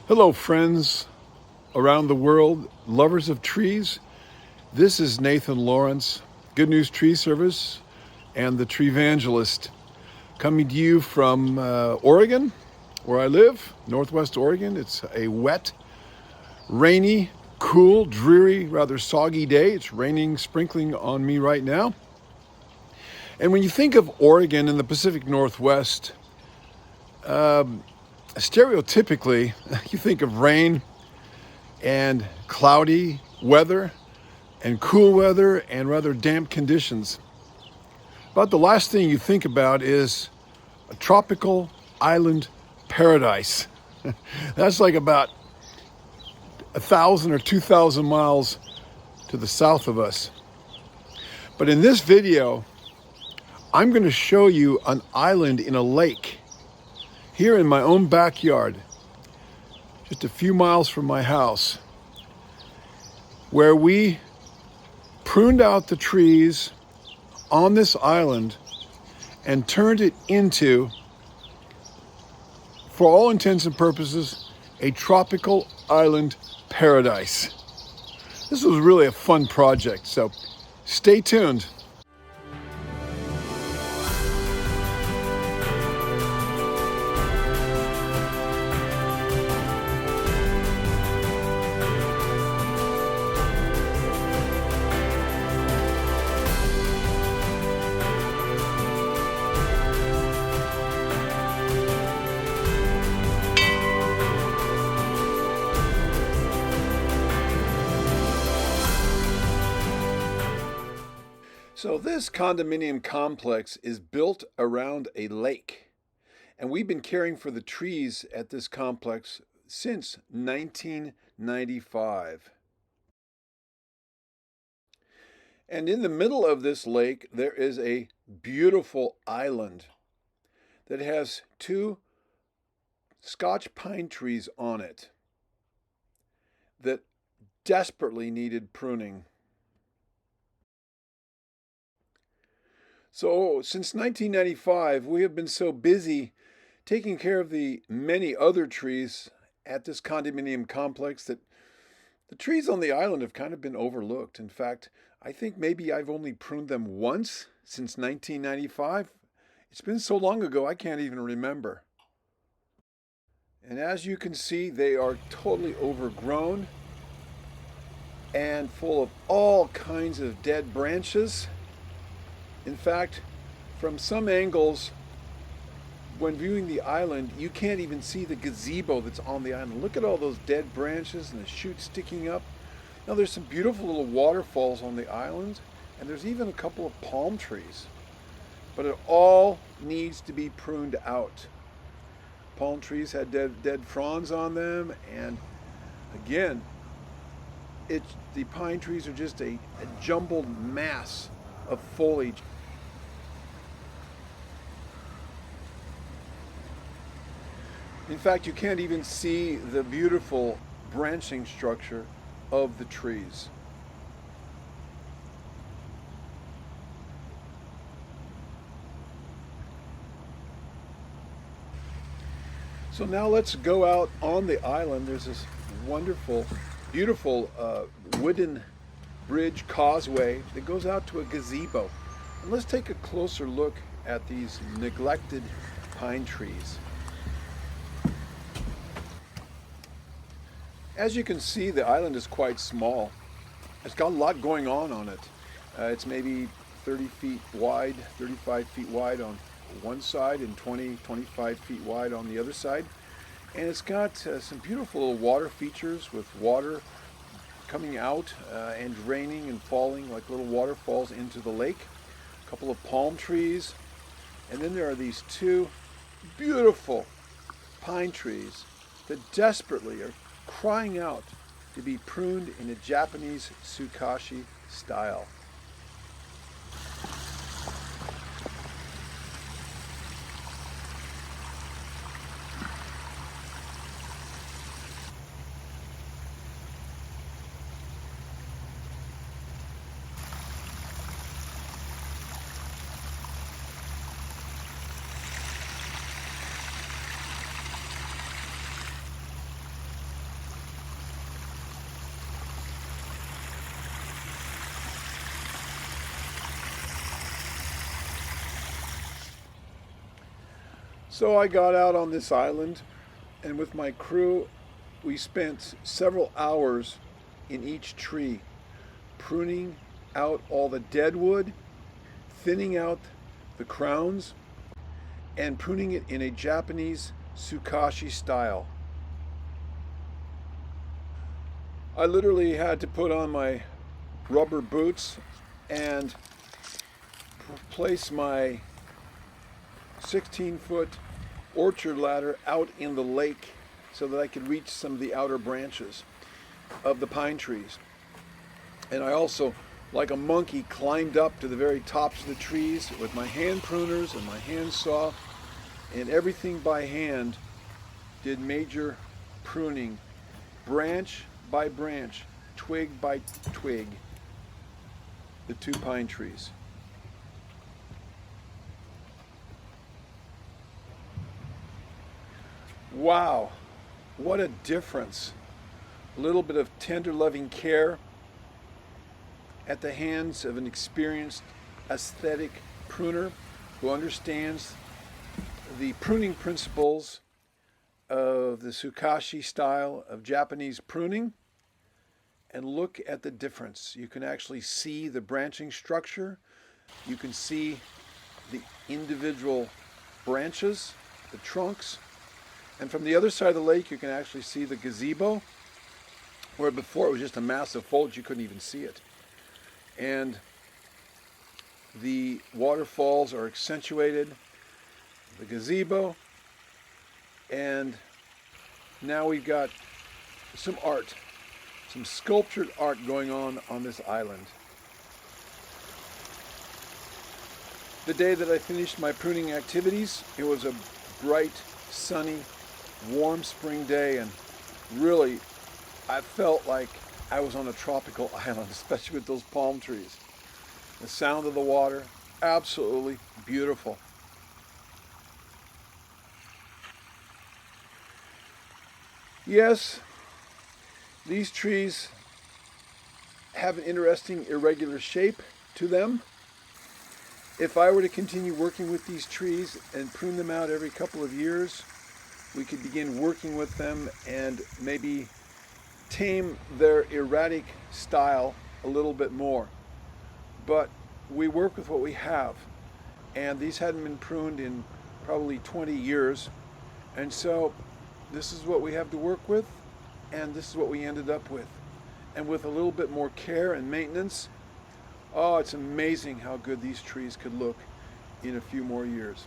Hello, friends around the world, lovers of trees. This is Nathan Lawrence, Good News Tree Service, and the Tree Evangelist, coming to you from Oregon, where I live, Northwest Oregon. It's a wet, rainy, cool, dreary, rather soggy day. It's raining, sprinkling on me right now. And when you think of Oregon and the Pacific Northwest, stereotypically, you think of rain and cloudy weather and cool weather and rather damp conditions. But the last thing you think about is a tropical island paradise. That's like about 1,000 or 2,000 miles to the south of us. But in this video, I'm going to show you an island in a lake here in my own backyard, just a few miles from my house, where we pruned out the trees on this island and turned it into, for all intents and purposes, a tropical island paradise. This was really a fun project, so stay tuned. So this condominium complex is built around a lake, and we've been caring for the trees at this complex since 1995. And in the middle of this lake, there is a beautiful island that has two Scotch pine trees on it that desperately needed pruning. So since 1995, we have been so busy taking care of the many other trees at this condominium complex that the trees on the island have kind of been overlooked. In fact, I think maybe I've only pruned them once since 1995. It's been so long ago, I can't even remember. And as you can see, they are totally overgrown and full of all kinds of dead branches. In fact, from some angles, when viewing the island, you can't even see the gazebo that's on the island. Look at all those dead branches and the shoots sticking up. Now there's some beautiful little waterfalls on the island, and there's even a couple of palm trees. But it all needs to be pruned out. Palm trees had dead fronds on them, and again, the pine trees are just a jumbled mass of foliage. In fact, you can't even see the beautiful branching structure of the trees. So now let's go out on the island. There's this wonderful, beautiful wooden bridge causeway that goes out to a gazebo. And let's take a closer look at these neglected pine trees. As you can see, the island is quite small. It's got a lot going on it. It's maybe 30 feet wide, 35 feet wide on one side and 25 feet wide on the other side. And it's got some beautiful little water features with water coming out and draining and falling like little waterfalls into the lake. A couple of palm trees. And then there are these two beautiful pine trees that desperately are crying out to be pruned in a Japanese Sukashi style. So I got out on this island, and with my crew, we spent several hours in each tree, pruning out all the dead wood, thinning out the crowns, and pruning it in a Japanese Sukashi style. I literally had to put on my rubber boots and place my 16-foot orchard ladder out in the lake so that I could reach some of the outer branches of the pine trees. And I also, like a monkey, climbed up to the very tops of the trees with my hand pruners and my hand saw, and everything by hand, did major pruning, branch by branch, twig by twig, the 2 pine trees. Wow, what a difference. A little bit of tender loving care at the hands of an experienced aesthetic pruner who understands the pruning principles of the Sukashi style of Japanese pruning. And look at the difference. You can actually see the branching structure. You can see the individual branches, the trunks. And from the other side of the lake, you can actually see the gazebo, where before it was just a massive foliage, you couldn't even see it. And the waterfalls are accentuated, the gazebo, and now we've got some art, some sculptured art going on this island. The day that I finished my pruning activities, it was a bright, sunny, warm spring day, and really I felt like I was on a tropical island, especially with those palm trees. The sound of the water, absolutely beautiful. Yes, these trees have an interesting irregular shape to them. If I were to continue working with these trees and prune them out every couple of years, we could begin working with them and maybe tame their erratic style a little bit more. But we work with what we have, and these hadn't been pruned in probably 20 years, and so this is what we have to work with, and this is what we ended up with. And with a little bit more care and maintenance, oh, it's amazing how good these trees could look in a few more years.